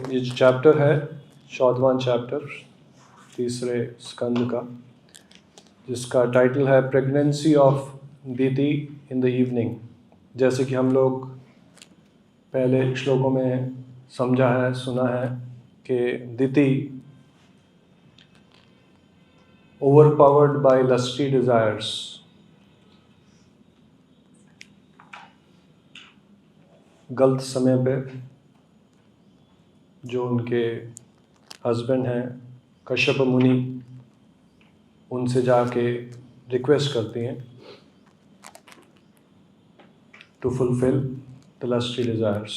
ये जो चैप्टर है 14वां चैप्टर तीसरे स्कंद का, जिसका टाइटल है pregnancy of Diti in the evening. जैसे कि हम लोग पहले श्लोकों में समझा है, सुना है कि दीति ओवरपावर्ड बाय लस्टी डिजायर्स, गलत समय पे जो उनके हस्बैंड हैं कश्यप मुनि, उनसे जाके रिक्वेस्ट करती हैं to fulfil the lusty desires.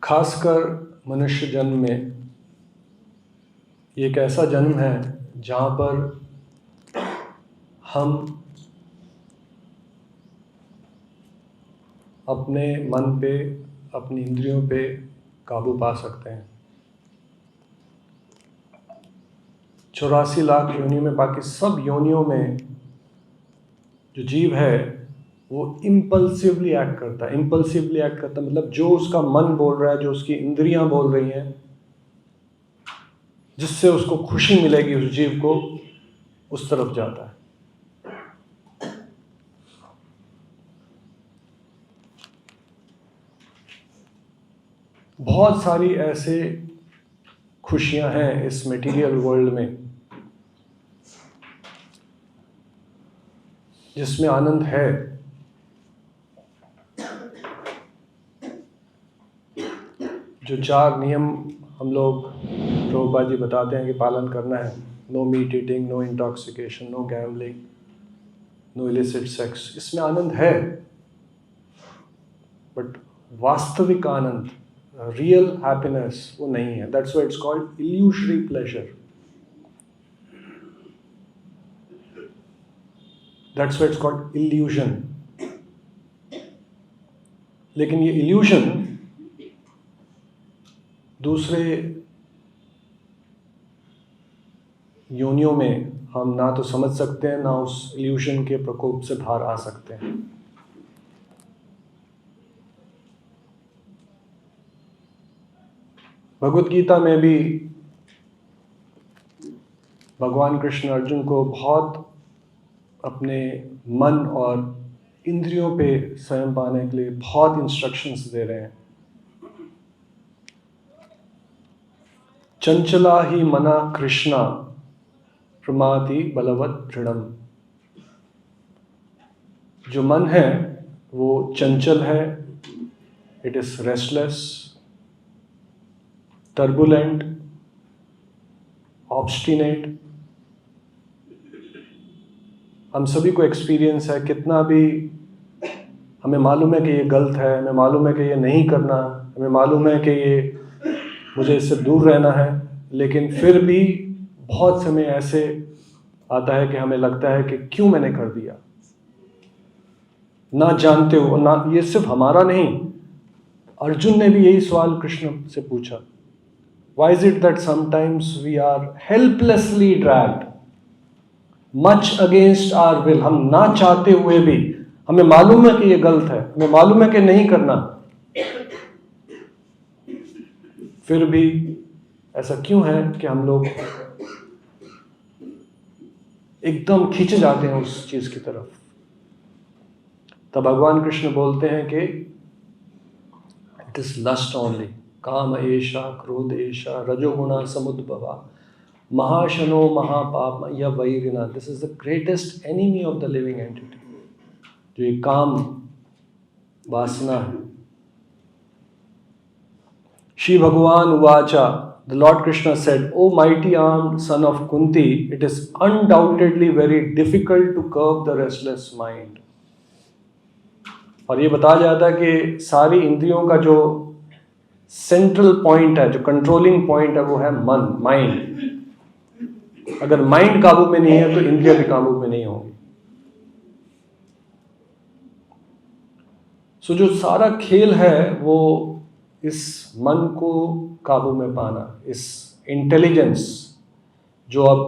खासकर मनुष्य जन्म में ये एक ऐसा जन्म है जहाँ पर हम अपने मन पे, अपनी इंद्रियों पे काबू पा सकते हैं। 84 लाख योनियों में, बाकी सब योनियों में जो जीव है वो इम्पल्सिवली एक्ट करता है। इम्पल्सिवली एक्ट करता मतलब जो उसका मन बोल रहा है, जो उसकी इंद्रियां बोल रही हैं, जिससे उसको खुशी मिलेगी उस जीव को, उस तरफ जाता है। बहुत सारी ऐसे खुशियां हैं इस मटेरियल वर्ल्ड में जिसमें आनंद है। जो 4 नियम हम लोग प्रभुपाद जी बताते हैं कि पालन करना है, no meat eating, no intoxication, no gambling, no illicit sex, इसमें आनंद है। बट वास्तविक आनंद, रियल हैप्पीनेस, वो नहीं है। That's why it's called illusory pleasure. That's why it's called illusion. लेकिन ये इल्यूजन दूसरे योनियों में हम ना तो समझ सकते हैं, ना उस इल्यूजन के प्रकोप से बाहर आ सकते हैं। भगवत गीता में भी भगवान कृष्ण अर्जुन को बहुत अपने मन और इंद्रियों पे स्वयं पाने के लिए बहुत इंस्ट्रक्शंस दे रहे हैं। चंचला ही मना कृष्णा प्रमाति बलवत दृढ़म। जो मन है वो चंचल है, it is restless, turbulent, obstinate. हम सभी को एक्सपीरियंस है, कितना भी हमें मालूम है कि ये गलत है, हमें मालूम है कि ये नहीं करना, हमें मालूम है कि ये मुझे इससे दूर रहना है, लेकिन फिर भी बहुत समय ऐसे आता है कि हमें लगता है कि क्यों मैंने कर दिया, ना जानते हो। ना ये सिर्फ हमारा नहीं, अर्जुन ने भी यही सवाल कृष्ण से पूछा, why is it that sometimes we are helplessly dragged much against our will. हम ना चाहते हुए भी, हमें मालूम है कि ये गलत है, हमें मालूम है कि नहीं करना, फिर भी ऐसा क्यों है कि हम लोग एकदम खींचे जाते हैं उस चीज की तरफ। तब भगवान कृष्ण बोलते हैं कि इट इज लस्ट ओनली, काम एषा, क्रोध एषा, रजोगुणा समुद्भवा, महाशनो महापाप या वैरिना। This is the greatest enemy of the living entity. जो ये काम वासना है। श्री भगवान उवाचा, the Lord Krishna said, O mighty armed son of Kunti, it is undoubtedly very difficult to curb the restless mind. और ये बताया जाता है कि सारी इंद्रियों का जो सेंट्रल पॉइंट है, जो कंट्रोलिंग पॉइंट है, वो है मन, माइंड। अगर माइंड काबू में नहीं है तो इंद्रियां भी काबू में नहीं होंगी। सो जो सारा खेल है वो इस मन को काबू में पाना, इस इंटेलिजेंस जो अब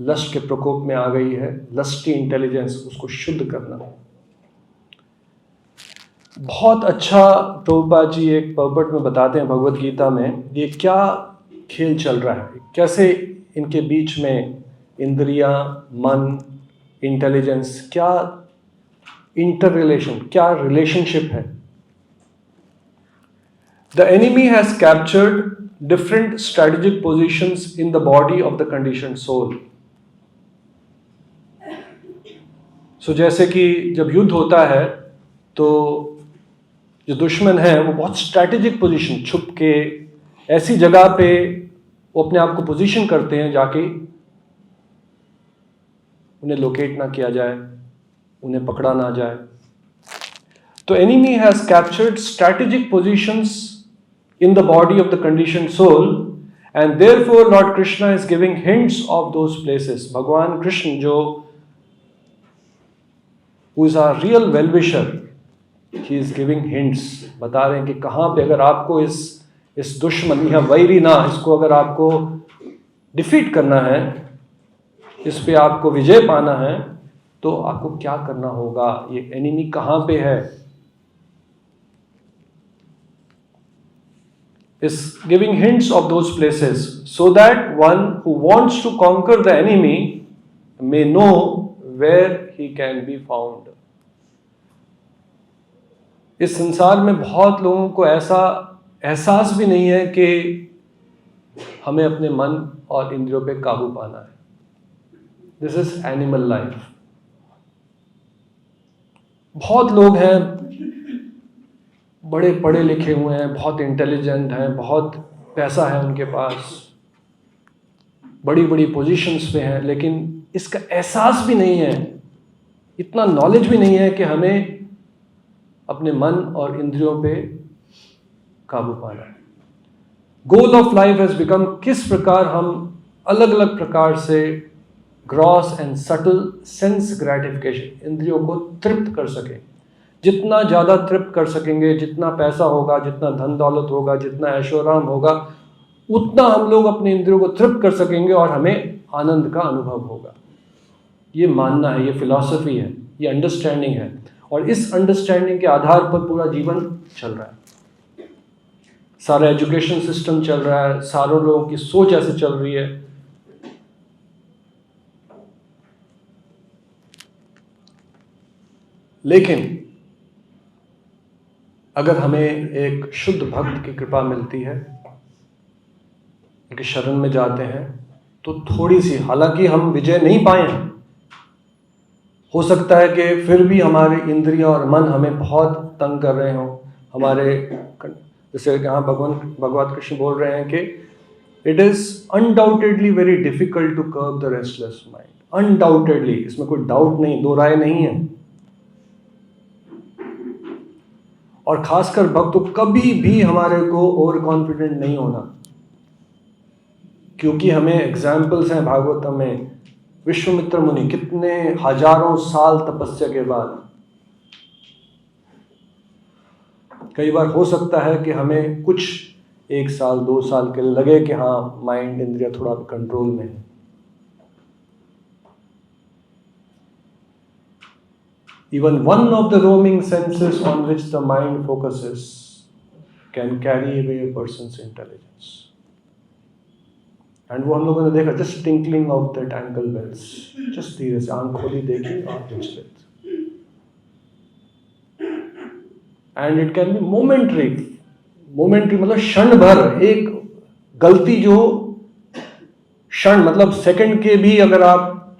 लस्ट के प्रकोप में आ गई है, लस्टी इंटेलिजेंस, उसको शुद्ध करना। बहुत अच्छा प्रभुपाद जी एक पर्पट में बताते हैं भगवत गीता में, ये क्या खेल चल रहा है, कैसे इनके बीच में इंद्रियां, मन, इंटेलिजेंस, क्या इंटर रिलेशन, क्या रिलेशनशिप है। The enemy has captured different strategic positions in the body of the conditioned soul. So जैसे कि जब युद्ध होता है तो जो दुश्मन है वो बहुत स्ट्रैटेजिक पोजीशन, छुप के ऐसी जगह पे वो अपने आप को पोजीशन करते हैं जाके उन्हें लोकेट ना किया जाए, उन्हें पकड़ा ना जाए। तो enemy has captured strategic positions in the body of the conditioned soul, and therefore Lord Krishna is giving hints of those places. Bhagwan Krishna, जो who is our real well-wisher, he is giving hints, बता रहे हैं कि कहाँ पे अगर आपको इस दुश्मन या वैरी ना, इसको अगर आपको डिफीट करना है, इस पे आपको विजय पाना है, तो आपको क्या करना होगा, ये एनिमी कहाँ पे है, is giving hints of those places so that one who wants to conquer the enemy may know where he can be found. इस संसार में बहुत लोगों को ऐसा एहसास भी नहीं है कि हमें अपने मन और इंद्रियों पे काबू पाना है। This is animal life. बहुत लोग हैं, बड़े पढ़े लिखे हुए हैं, बहुत इंटेलिजेंट हैं, बहुत पैसा है उनके पास, बड़ी बड़ी पोजीशंस पे हैं, लेकिन इसका एहसास भी नहीं है, इतना नॉलेज भी नहीं है कि हमें अपने मन और इंद्रियों पे काबू पाना है। Goal of life has become किस प्रकार हम अलग अलग प्रकार से gross and subtle sense gratification, इंद्रियों को तृप्त कर सकें। जितना ज़्यादा तृप्त कर सकेंगे, जितना पैसा होगा, जितना धन दौलत होगा, जितना ऐशोराम होगा, उतना हम लोग अपने इंद्रियों को तृप्त कर सकेंगे और हमें आनंद का अनुभव होगा। ये मानना है, ये फिलॉसफी है, ये अंडरस्टैंडिंग है, और इस अंडरस्टैंडिंग के आधार पर पूरा जीवन चल रहा है। सारा एजुकेशन सिस्टम चल रहा है, सारों लोगों की सोच ऐसे चल रही है। लेकिन अगर हमें एक शुद्ध भक्त की कृपा मिलती है, उनके शरण में जाते हैं, तो थोड़ी सी, हालांकि हम विजय नहीं पाए हैं, हो सकता है कि फिर भी हमारे इंद्रिय और मन हमें बहुत तंग कर रहे हों। हमारे, जैसे यहाँ भगवान कृष्ण बोल रहे हैं कि it is undoubtedly very difficult to curb the restless mind. Undoubtedly, इसमें कोई डाउट नहीं, दो राय नहीं है। और खासकर भक्त तो कभी भी हमारे को ओवर कॉन्फिडेंट नहीं होना, क्योंकि हमें एग्जाम्पल्स हैं भागवतम में। विश्वामित्र मुनि कितने हजारों साल तपस्या के बाद, कई बार हो सकता है कि हमें कुछ 1 साल 2 साल के लिए लगे कि हाँ माइंड इंद्रिया थोड़ा कंट्रोल में है, even one of the roaming senses on which the mind focuses can carry away a person's intelligence. And वो हम लोगों ने देखा, just tinkling of that ankle bells, just धीरे से आंख खोली, देखी और विचलित, and it can be momentary मतलब क्षण भर, एक गलती जो क्षण मतलब सेकंड के भी अगर आप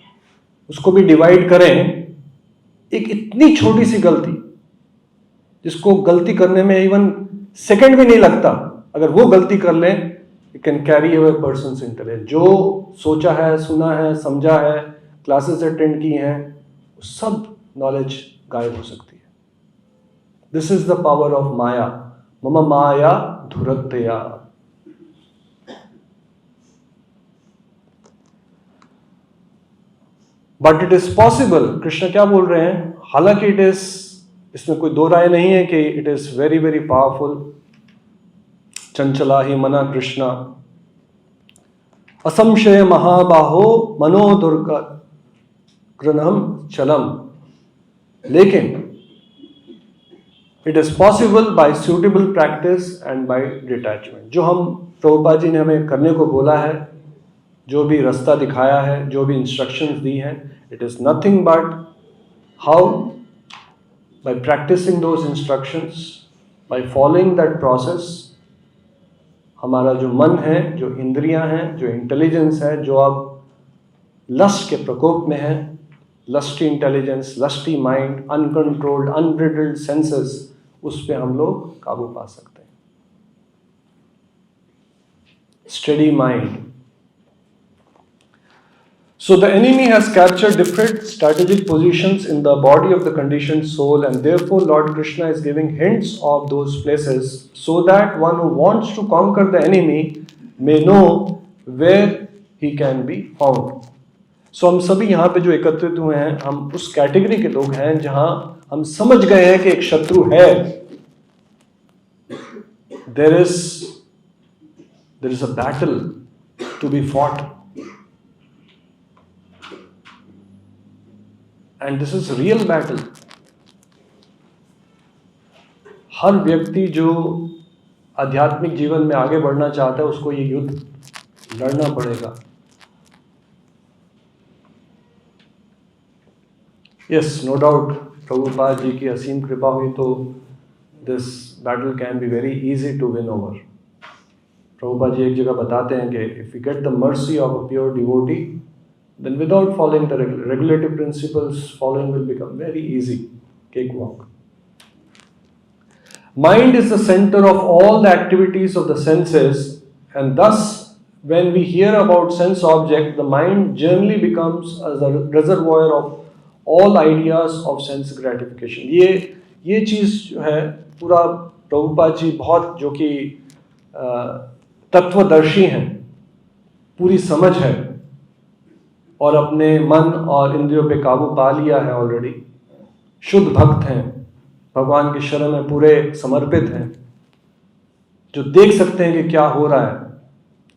उसको भी डिवाइड करें, एक इतनी छोटी सी गलती जिसको गलती करने में इवन सेकंड भी नहीं लगता, अगर वो गलती कर लें, it can carry away persons intelligence. जो सोचा है, सुना है, समझा है, क्लासेस अटेंड की हैं, सब नॉलेज गायब हो सकती है। This is the power of maya. मम माया धुरत्तया। But it is possible. Krishna क्या बोल रहे हैं? हालांकि इट इज, इसमें कोई दो राय नहीं है कि it is very very powerful. चंचला ही मना कृष्णा, असंशय महाबाहो मनोदुर्गृणम चलम। लेकिन it is possible by suitable practice and by detachment. जो हम प्रभुपाद जी ने हमें करने को बोला है, जो भी रास्ता दिखाया है, जो भी इंस्ट्रक्शंस दी हैं, it is nothing but how by practising those instructions, by following that process, हमारा जो मन है, जो इंद्रियां हैं, जो इंटेलिजेंस है, जो अब लस्ट के प्रकोप में है, lusty intelligence, lusty mind, uncontrolled unbridled senses, उस पे हम लोग काबू पा सकते हैं। Steady mind. So the enemy has captured different strategic positions in the body of the conditioned soul, and therefore Lord Krishna is giving hints of those places so that one who wants to conquer the enemy may know where he can be found. So हम सभी यहाँ पे जो एकत्रित हुए हैं, हम उस कैटेगरी के लोग हैं जहाँ हम समझ गए हैं कि एक शत्रु है। There is a battle to be fought. And this is real battle. हर व्यक्ति जो आध्यात्मिक जीवन में आगे बढ़ना चाहता है, उसको ये युद्ध लड़ना पड़ेगा। Yes, no doubt, Prabhupada ji की असीम कृपा हुई तो this battle can be very easy to win over. Prabhupada ji एक जगह बताते हैं कि if we get the mercy of a pure devotee, then without following the regulative principles, following will become very easy, cakewalk. Mind is the center of all the activities of the senses, and thus when we hear about sense object, the mind generally becomes as a reservoir of all ideas of sense gratification. ये चीज़ जो है, पूरा प्रभुपाद जी बहुत जो कि तत्वदर्शी हैं, पूरी समझ है और अपने मन और इंद्रियों पे काबू पा लिया है ऑलरेडी, शुद्ध भक्त हैं, भगवान की शरण में पूरे समर्पित हैं, जो देख सकते हैं कि क्या हो रहा है,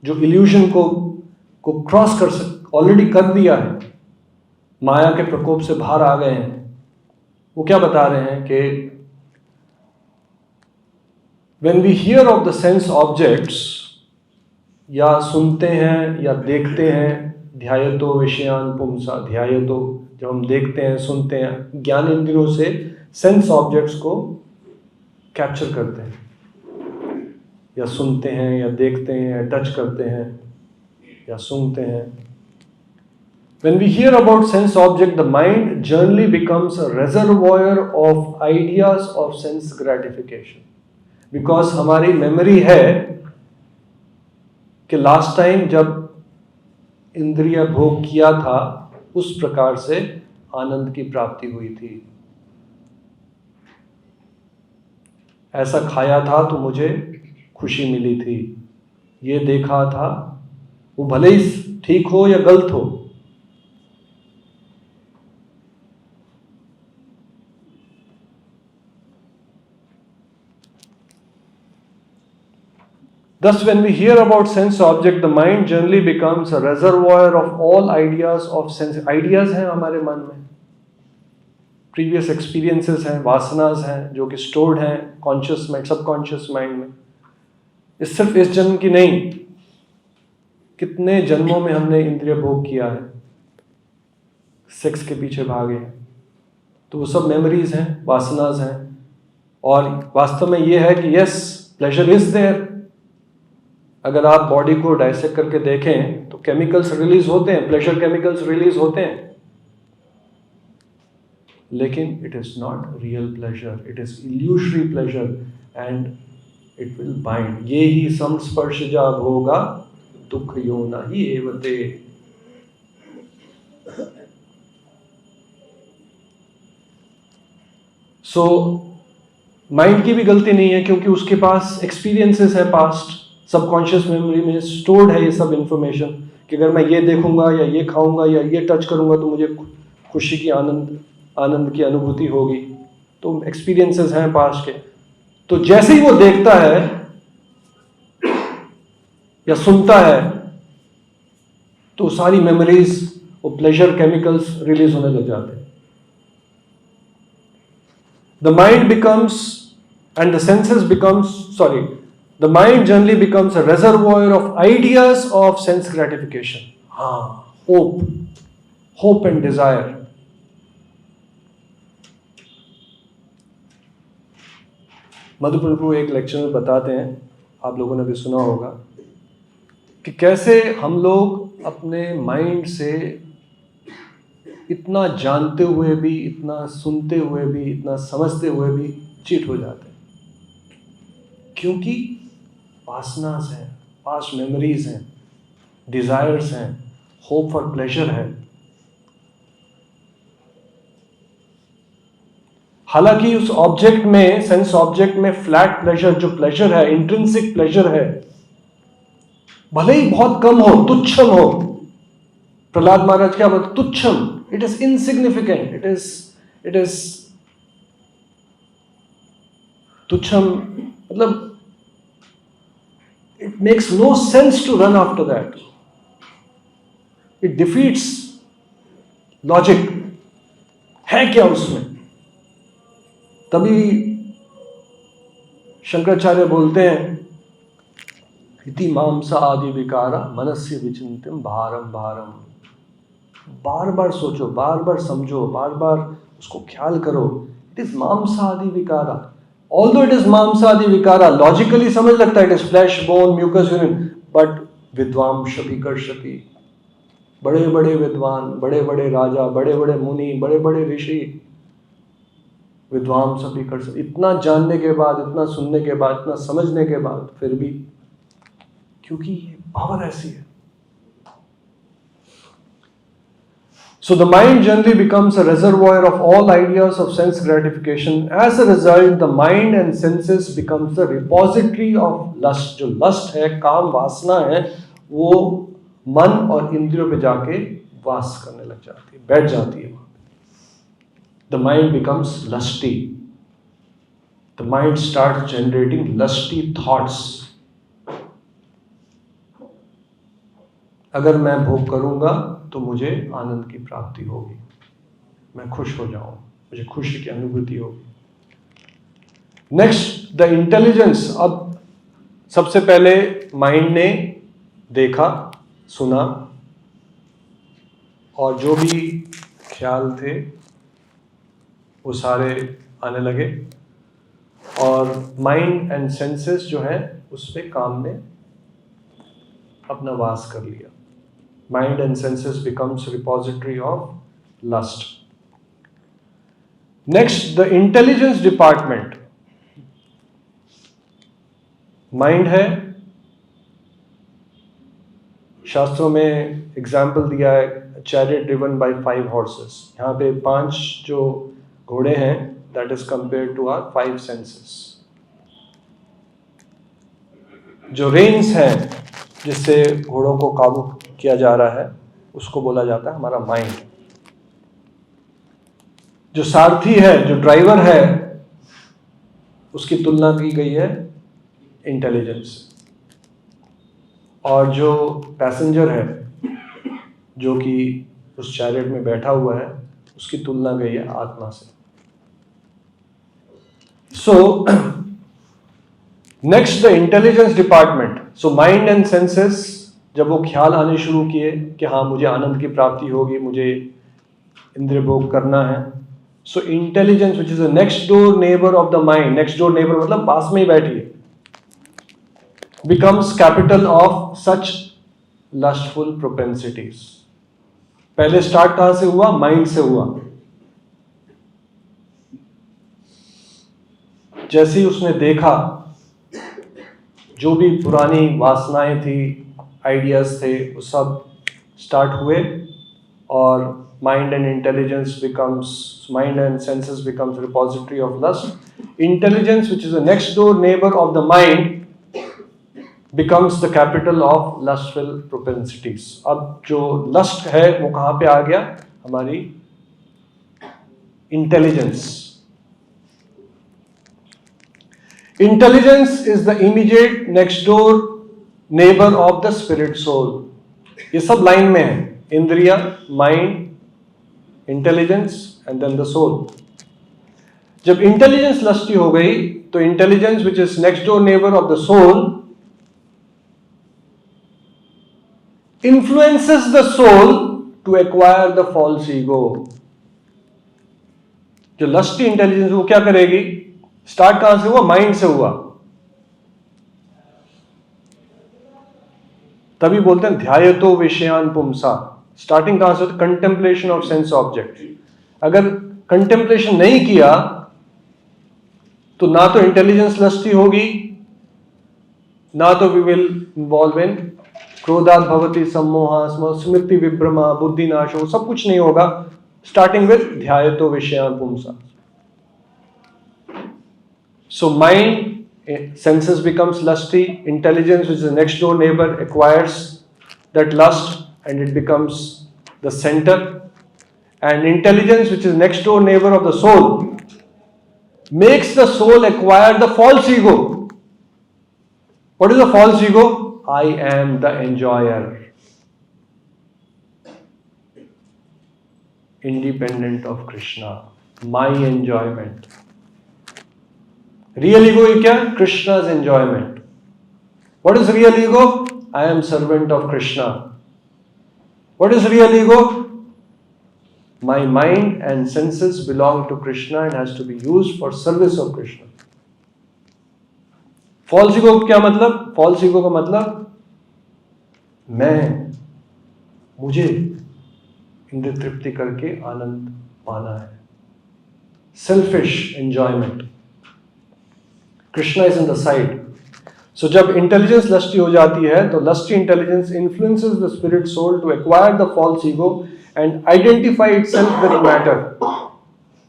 जो इल्यूजन को क्रॉस कर ऑलरेडी कर दिया है, माया के प्रकोप से बाहर आ गए हैं। वो क्या बता रहे हैं कि when we hear of the sense objects, या सुनते हैं या देखते हैं, ध्यायतो विषयान पुंसा, ध्यायतो, जब हम देखते हैं, सुनते हैं, ज्ञान इंद्रियों से सेंस ऑब्जेक्ट्स को कैप्चर करते हैं, या सुनते हैं या देखते हैं या टच करते हैं या सूंघते हैं। When we hear about sense object, the mind generally becomes a reservoir of ideas of sense gratification, because हमारी मेमोरी है कि लास्ट टाइम जब इंद्रिय भोग किया था, उस प्रकार से आनंद की प्राप्ति हुई थी, ऐसा खाया था तो मुझे खुशी मिली थी, ये देखा था, वो भले ही ठीक हो या गलत हो। Thus, when we hear about sense object, the mind generally becomes a reservoir of all ideas of sense. Ideas हैं हमारे मन में, previous experiences हैं, वासनास हैं, जो कि stored हैं conscious mind, subconscious mind में। इस सिर्फ इस जन्म की नहीं, कितने जन्मों में हमने इंद्रिय भोग किया है, सेक्स के पीछे भागे हैं, तो वो सब मेमोरीज हैं, वासनास हैं। और वास्तव में ये है कि यस, प्लेजर इज देयर। अगर आप बॉडी को डाइसेक्ट करके देखें तो केमिकल्स रिलीज होते हैं, प्लेजर केमिकल्स रिलीज होते हैं, लेकिन it is not real pleasure, it is illusory pleasure and it will bind. ये ही संस्पर्शजा भोगा दुख योना ही एवते। सो माइंड की भी गलती नहीं है, क्योंकि उसके पास एक्सपीरियंसेस है पास्ट, सबकॉन्शियस मेमोरी में स्टोर्ड है ये सब इंफॉर्मेशन, कि अगर मैं ये देखूंगा या ये खाऊंगा या ये टच करूंगा तो मुझे खुशी की आनंद की अनुभूति होगी। तो एक्सपीरियंसेस हैं पास्ट के। तो जैसे ही वो देखता है या सुनता है तो सारी मेमोरीज, वो प्लेजर केमिकल्स रिलीज होने लग जाते हैं। The mind becomes and the senses becomes, sorry, the mind generally becomes a reservoir of ideas of sense gratification. Hope and desire. मधु प्रभु एक लेक्चर में बताते हैं, आप लोगों ने भी सुना होगा, कि कैसे हम लोग अपने माइंड से इतना जानते हुए भी, इतना सुनते हुए भी, इतना समझते हुए भी चीट हो जाते हैं, क्योंकि वासनास हैं, पास्ट मेमोरीज हैं, डिजायर्स हैं, होप फॉर प्लेजर है। हालांकि उस ऑब्जेक्ट में, सेंस ऑब्जेक्ट में फ्लैट प्लेजर, जो प्लेजर है, इंट्रिंसिक प्लेजर है, भले ही बहुत कम हो, तुच्छम हो। प्रहलाद महाराज क्या बोलते? तुच्छम, it is insignificant, it is तुच्छम, मतलब it makes no sense to run after that. It defeats logic. है क्या उसमें? तभी शंकराचार्य बोलते हैं, इति मांसा आदि विकारा मनस्य विचिंतम भारम भारम। बार बार सोचो, बार बार समझो, बार बार उसको ख्याल करो। इट इज मांसा आदि विकारा। Although it is mamsadi vikara, logically समझ लगता है it is flesh, bone, mucus, urine, but विद्वाम शपिकर्षति, बड़े बड़े विद्वान, बड़े बड़े राजा, बड़े बड़े मुनि, बड़े बड़े ऋषि, विद्वाम शपिकर्षति, इतना जानने के बाद, इतना सुनने के बाद, इतना समझने के बाद, फिर भी, क्योंकि पावर ऐसी है। So the mind generally becomes a reservoir of all ideas of sense gratification. As a result, the mind and senses becomes the repository of lust. जो lust है, काम वासना है, वो मन और इंद्रियों पे जाके वास करने लग जाती है, बैठ जाती है। The mind becomes lusty. The mind starts generating lusty thoughts. अगर मैं भोग करूंगा तो मुझे आनंद की प्राप्ति होगी, मैं खुश हो जाऊं, मुझे खुशी की अनुभूति होगी। Next, the intelligence. अब सबसे पहले माइंड ने देखा, सुना, और जो भी ख्याल थे वो सारे आने लगे, और माइंड एंड सेंसेस जो है उस पे काम ने अपना वास कर लिया। Mind and senses becomes repository of lust. Next, the intelligence department. Mind है, शास्त्रों में एग्जाम्पल दिया है, chariot driven by 5 horses. यहाँ पे 5 जो घोड़े हैं, that is compared to our 5 senses. जो reins है, जिससे घोड़ों को काबू किया जा रहा है, उसको बोला जाता है हमारा माइंड। जो सारथी है, जो ड्राइवर है, उसकी तुलना की गई है इंटेलिजेंस। और जो पैसेंजर है, जो कि उस चैरियट में बैठा हुआ है, उसकी तुलना गई है आत्मा से। So next, the intelligence department. So mind and senses, जब वो ख्याल आने शुरू किए कि हाँ मुझे आनंद की प्राप्ति होगी, मुझे इंद्रिय भोग करना है, so intelligence which is the next door neighbour of the mind, next door neighbour मतलब पास में ही बैठी है, becomes capital of such lustful propensities. पहले स्टार्ट कहां से हुआ? माइंड से हुआ। जैसे ही उसने देखा, जो भी पुरानी वासनाएं थी, आइडियाज थे, वो सब स्टार्ट हुए, और mind and intelligence becomes, mind and senses becomes repository of lust. Intelligence which is the next door neighbour of the mind becomes the capital of lustful propensities. अब जो लस्ट है वो कहां पे आ गया? हमारी intelligence. Intelligence is the immediate next door neighbour of the spirit soul. ये सब लाइन में है, इंद्रिया, mind, intelligence and then the soul. जब इंटेलिजेंस लस्टी हो गई तो intelligence which is next door neighbour of the soul influences the soul to acquire the false ego. जो लस्टी इंटेलिजेंस वो क्या करेगी? स्टार्ट कहां से हुआ? माइंड से हुआ। तभी बोलते हैं ध्यायतो विषयान पुंसा। स्टार्टिंग कहां से होती? Contemplation of sense object. अगर कंटेम्पलेशन नहीं किया तो ना तो इंटेलिजेंस लस्टी होगी, ना तो वी विल इन्वॉल्व इन क्रोधात भवति सम्मोहा स्मृति विभ्रमा बुद्धिनाशो, सब कुछ नहीं होगा। स्टार्टिंग विद ध्यायतो विषयान पुंसा। So mind senses becomes lusty, intelligence which is the next door neighbor acquires that lust and it becomes the center, and intelligence which is next door neighbor of the soul makes the soul acquire the false ego. What is the false ego? I am the enjoyer, independent of Krishna, my enjoyment. Real ego is क्या? Krishna's enjoyment. What is real ego? I am servant of Krishna. What is real ego? My mind and senses belong to Krishna and has to be used for service of Krishna. False ego क्या मतलब? False ego का मतलब मुझे इंद्रिय तृप्ति करके आनंद पाना है। Selfish enjoyment. Krishna is in the side. So जब इंटेलिजेंस लस्टी हो जाती है तो lusty intelligence influences the spirit soul to acquire the false ego and identify itself with matter.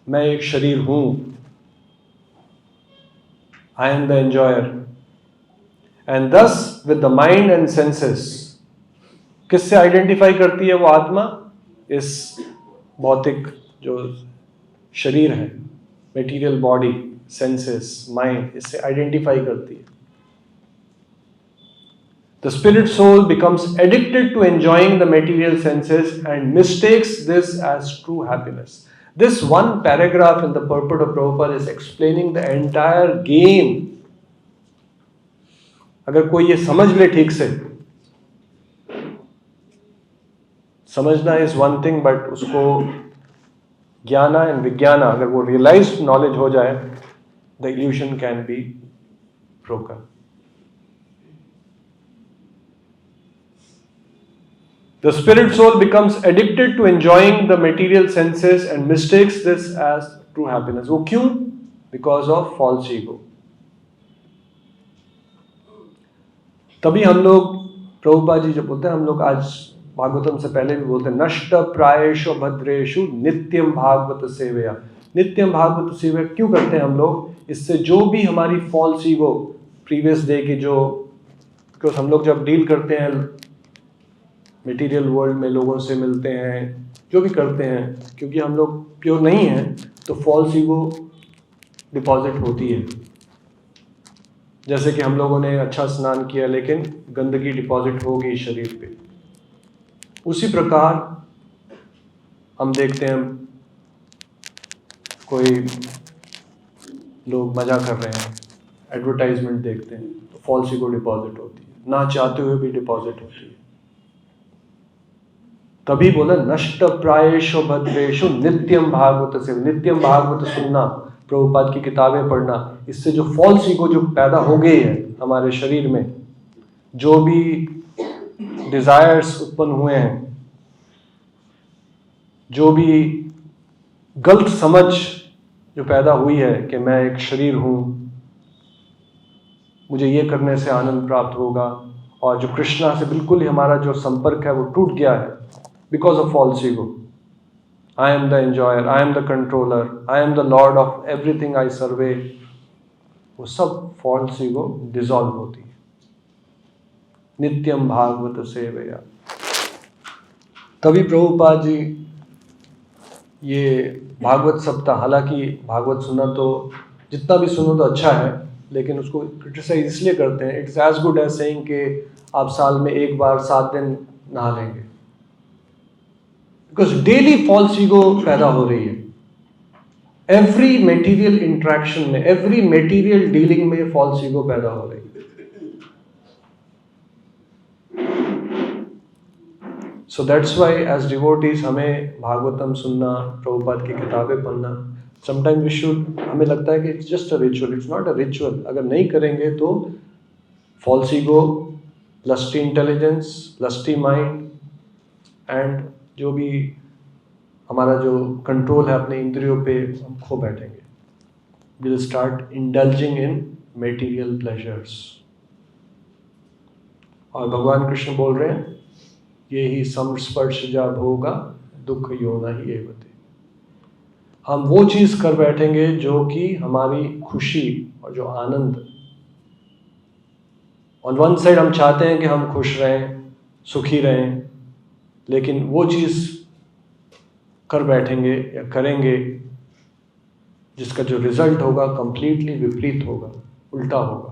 मैं एक शरीर हूं, I am the enjoyer, and thus with the mind and senses. किससे आइडेंटिफाई करती है वो आत्मा? इस भौतिक जो शरीर है, मेटीरियल बॉडी, सेंसेस, माइंड, इससे आइडेंटिफाई करती है। The spirit soul becomes addicted to enjoying the material senses and mistakes this as true happiness. This one paragraph in the purport of Prabhupada is explaining the entire game. अगर कोई ये समझ ले ठीक से, समझना is one thing, but उसको ज्ञाना एंड विज्ञाना, अगर वो रियलाइज्ड नॉलेज हो जाए, the illusion can be broken. The spirit soul becomes addicted to enjoying the material senses and mistakes this as true happiness. वो क्यों? Because of false ego. तभी हम लोग, प्रभुपाद जी जब बोलते हैं, हम लोग आज भागवतम से पहले भी बोलते हैं, नष्ट प्रायेषु भद्रेषु नित्यम भागवत सेवया। नित्यम भागवत सेवा क्यों करते हैं हम लोग? इससे जो भी हमारी फॉल्स ईगो प्रीवियस डे की जो, बिकॉज हम लोग जब डील करते हैं मटेरियल वर्ल्ड में, लोगों से मिलते हैं, जो भी करते हैं, क्योंकि हम लोग प्योर नहीं हैं तो फॉल्स ईगो डिपॉजिट होती है। जैसे कि हम लोगों ने अच्छा स्नान किया लेकिन गंदगी डिपॉजिट हो गई शरीर पे, उसी प्रकार हम देखते हैं कोई लोग मजा कर रहे हैं, एडवर्टाइजमेंट देखते हैं तो फॉल्स ईगो डिपॉजिट होती है, ना चाहते हुए भी डिपॉजिट होती है। तभी बोला नष्ट प्रायेषु भद्रेषु नित्यम भागवत से। नित्यम भागवत सुनना, प्रभुपाद की किताबें पढ़ना, इससे जो फॉल्स ईगो जो पैदा हो गई है हमारे शरीर में, जो भी डिजायर्स उत्पन्न हुए हैं, जो भी गलत समझ जो पैदा हुई है कि मैं एक शरीर हूं, मुझे ये करने से आनंद प्राप्त होगा, और जो कृष्णा से बिल्कुल ही हमारा जो संपर्क है वो टूट गया है because of false ego. I am the enjoyer, I am the controller, I am the lord of everything I survey, वो सब फॉल्स ईगो डिसॉल्व होती है। नित्यम भागवत सेवया। तभी प्रभुपाद जी ये भागवत सप्ताह, हालांकि भागवत सुनना तो जितना भी सुनो तो अच्छा है, लेकिन उसको क्रिटिसाइज इसलिए करते हैं, it's as good as saying कि आप साल में एक बार 7 दिन नहा लेंगे, बिकॉज डेली फॉल्स ईगो पैदा हो रही है। एवरी मेटीरियल इंट्रैक्शन में, एवरी मेटीरियल डीलिंग में फॉल्स ईगो पैदा हो रही है। So that's why as devotees हमें भागवतम सुनना, प्रभुपाद की किताबें पढ़ना, समटाइम वी शुड, हमें लगता है कि it's just a ritual, it's not a ritual. अगर नहीं करेंगे तो false ego, lusty intelligence, lusty mind and जो भी हमारा जो कंट्रोल है अपने इंद्रियों पे, हम खो बैठेंगे। Will start indulging in material pleasures. और भगवान कृष्ण बोल रहे हैं, ये ही संस्पर्शजा भोगा दुख योना ही एवते। हम वो चीज कर बैठेंगे जो कि हमारी खुशी और जो आनंद, ऑन वन साइड हम चाहते हैं कि हम खुश रहें, सुखी रहें, लेकिन वो चीज कर बैठेंगे या करेंगे जिसका जो रिजल्ट होगा कंप्लीटली विपरीत होगा, उल्टा होगा।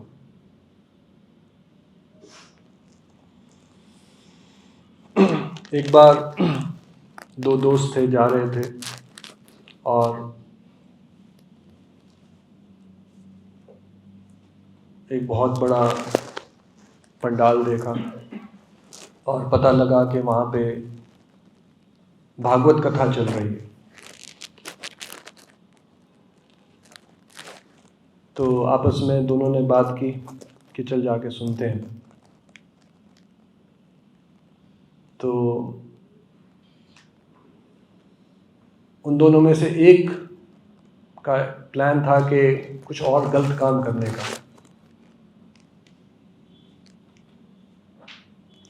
एक बार दो दोस्त थे, जा रहे थे और एक बहुत बड़ा पंडाल देखा और पता लगा कि वहाँ पे भागवत कथा चल रही है। तो आपस में दोनों ने बात की कि चल जाके सुनते हैं। तो उन दोनों में से एक का प्लान था कि कुछ और गलत काम करने का,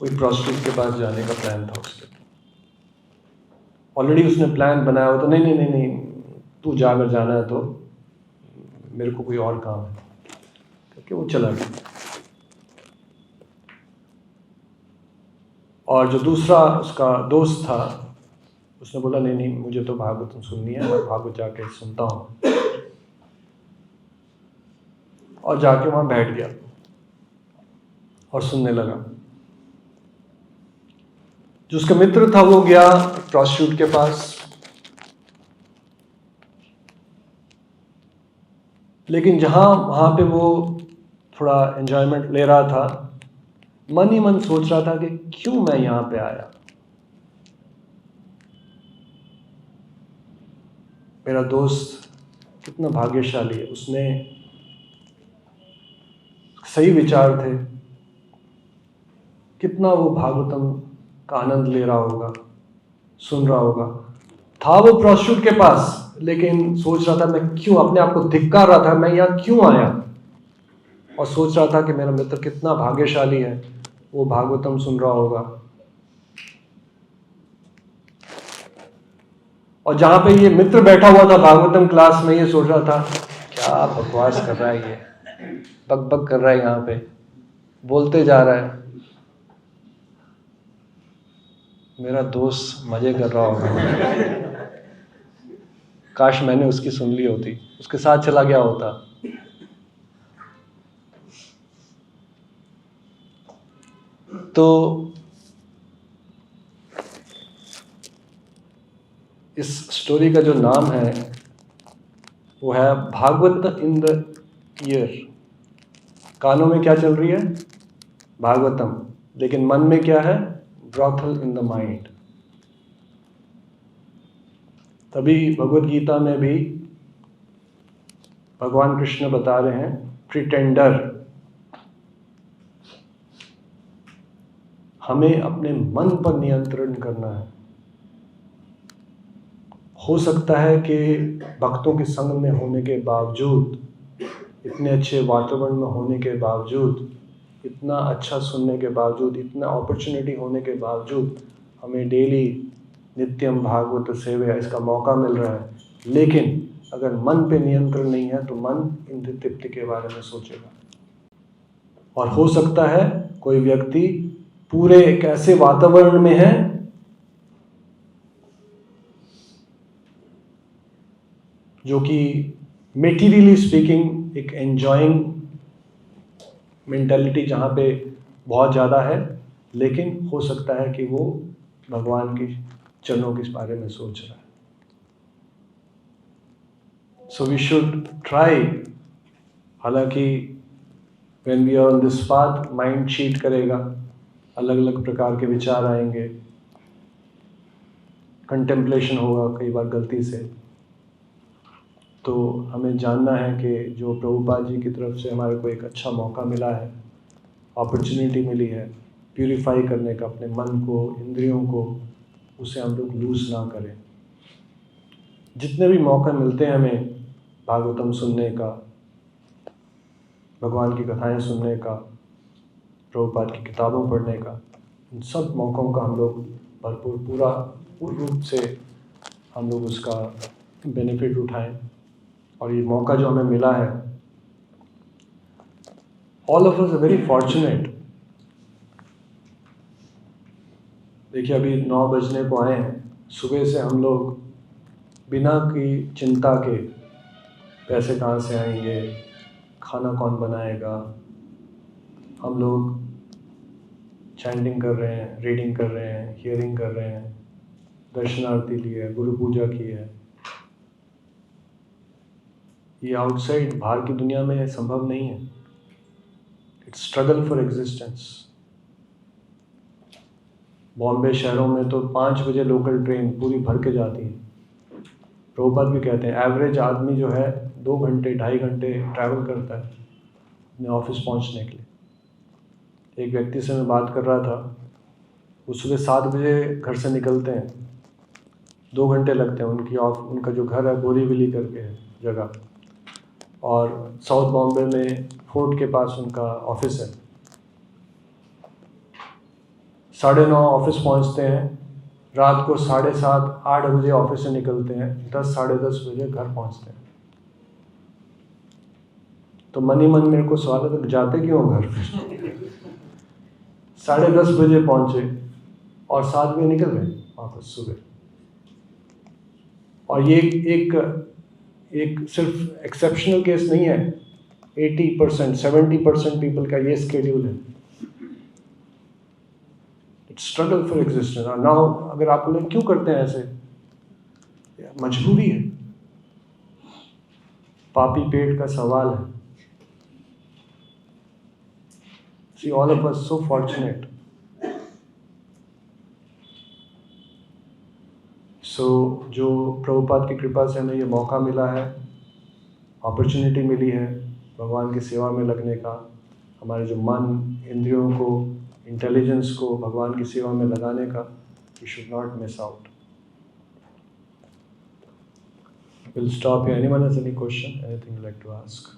कोई प्रोस्टिट्यूट के पास जाने का प्लान था उसके। ऑलरेडी उसने प्लान बनाया हो, तो नहीं नहीं नहीं नहीं, तू जा, अगर जाना है तो मेरे को कोई और काम है, क्योंकि वो चला गया। और जो दूसरा उसका दोस्त था, उसने बोला नहीं नहीं, मुझे तो भागवत सुननी है, मैं भागवत जाके सुनता हूँ। और जाके वहाँ बैठ गया और सुनने लगा। जो उसका मित्र था वो गया प्रोस्टिट्यूट के पास, लेकिन वहाँ पे वो थोड़ा एंजॉयमेंट ले रहा था, मन ही मन सोच रहा था कि क्यों मैं यहाँ पे आया। मेरा दोस्त कितना भाग्यशाली है, उसने सही विचार थे, कितना वो भागवतम का आनंद ले रहा होगा, सुन रहा होगा। था वो प्रोस्टिट्यूट के पास, लेकिन सोच रहा था मैं क्यों, अपने आप को धिक्कार रहा था, मैं यहाँ क्यों आया। और सोच रहा था कि मेरा मित्र कितना भाग्यशाली है, वो भागवतम सुन रहा होगा। और जहां पे ये मित्र बैठा हुआ था भागवतम क्लास में, ये सोच रहा था क्या बकवास कर रहा है, ये बक बक कर रहा है, यहाँ पे बोलते जा रहा है, मेरा दोस्त मजे कर रहा होगा। काश मैंने उसकी सुन ली होती, उसके साथ चला गया होता। तो इस स्टोरी का जो नाम है वो है भागवत इन द ईयर। कानों में क्या चल रही है? भागवतम, लेकिन मन में क्या है? Brothel in the mind. तभी भगवत गीता में भी भगवान कृष्ण बता रहे हैं, प्रिटेंडर, हमें अपने मन पर नियंत्रण करना है। हो सकता है कि भक्तों के संग में होने के बावजूद, इतने अच्छे वातावरण में होने के बावजूद, इतना अच्छा सुनने के बावजूद, इतना अपॉर्चुनिटी होने के बावजूद, हमें डेली नित्यम भागवत सेवा इसका मौका मिल रहा है, लेकिन अगर मन पे नियंत्रण नहीं है तो मन इंद्रिय तृप्ति के बारे में सोचेगा। और हो सकता है कोई व्यक्ति पूरे एक ऐसे वातावरण में है जो कि मेटीरियली स्पीकिंग एक एंजॉइंग मेंटालिटी जहाँ पे बहुत ज़्यादा है, लेकिन हो सकता है कि वो भगवान के चरणों के बारे में सोच रहा है। So we should try. हालांकि when we are on this path, mind cheat करेगा, अलग अलग प्रकार के विचार आएंगे, कंटेम्पलेशन होगा कई बार गलती से। तो हमें जानना है कि जो प्रभुपाद जी की तरफ से हमारे को एक अच्छा मौका मिला है, अपॉर्चुनिटी मिली है प्यूरिफाई करने का अपने मन को, इंद्रियों को, उसे हम लोग लूज ना करें। जितने भी मौके मिलते हैं हमें भागवतम सुनने का, भगवान की कथाएं सुनने का, प्रभुपाद की किताबों पढ़ने का, इन सब मौक़ों का हम लोग भरपूर पूर्ण रूप से हम लोग उसका बेनिफिट उठाएं। और ये मौका जो हमें मिला है, all of us are very fortunate. देखिए अभी 9 बजने को आए हैं, सुबह से हम लोग बिना की चिंता के पैसे कहाँ से आएंगे, खाना कौन बनाएगा, हम लोग चैंटिंग कर रहे हैं, रीडिंग कर रहे हैं, हियरिंग कर रहे हैं, दर्शनार्थी ली है, गुरु पूजा की है। ये आउटसाइड बाहर की दुनिया में संभव नहीं है। It's struggle for existence. Bombay शहरों में तो 5 बजे लोकल ट्रेन पूरी भर के जाती है। प्रभुपाद भी कहते हैं एवरेज आदमी जो है 2 घंटे 2.5 घंटे ट्रैवल करता है अपने ऑफिस पहुंचने के लिए। एक व्यक्ति से मैं बात कर रहा था, वो सुबह 7 बजे घर से निकलते हैं, 2 घंटे लगते हैं। उनका जो घर है बोरीवली करके है जगह, और साउथ बॉम्बे में फोर्ट के पास उनका ऑफिस है। 9:30 ऑफिस पहुंचते हैं, रात को 7:30 8 बजे ऑफिस से निकलते हैं, 10 साढ़े 10 बजे घर पहुंचते हैं। तो मन ही मन मेरे को सवाल है, जाते क्यों घर? 10:30 बजे पहुंचे और 7 बजे निकल गए ऑफिस सुबह। और ये एक सिर्फ एक्सेप्शनल केस नहीं है, 80% 70% पीपल का ये स्केड्यूल है। It's struggle for existence. और नाउ अगर आप लोग क्यों करते हैं ऐसे, मजबूरी है, पापी पेट का सवाल है। See, all of us so fortunate. So, जो प्रभुपाद की कृपा से हमें ये मौका मिला है, अपॉर्चुनिटी मिली है भगवान की सेवा में लगने का, हमारे जो मन, इंद्रियों को, इंटेलिजेंस को भगवान की सेवा में लगाने का, we should not miss out. We'll stop here. Anyone has any question? Anything you'd like to ask?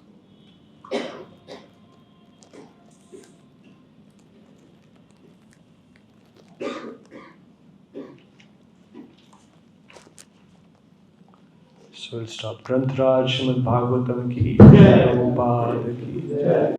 So we'll stop. ग्रंथराज Shrimad Bhagavatam की जय, प्रभुपाद की जय।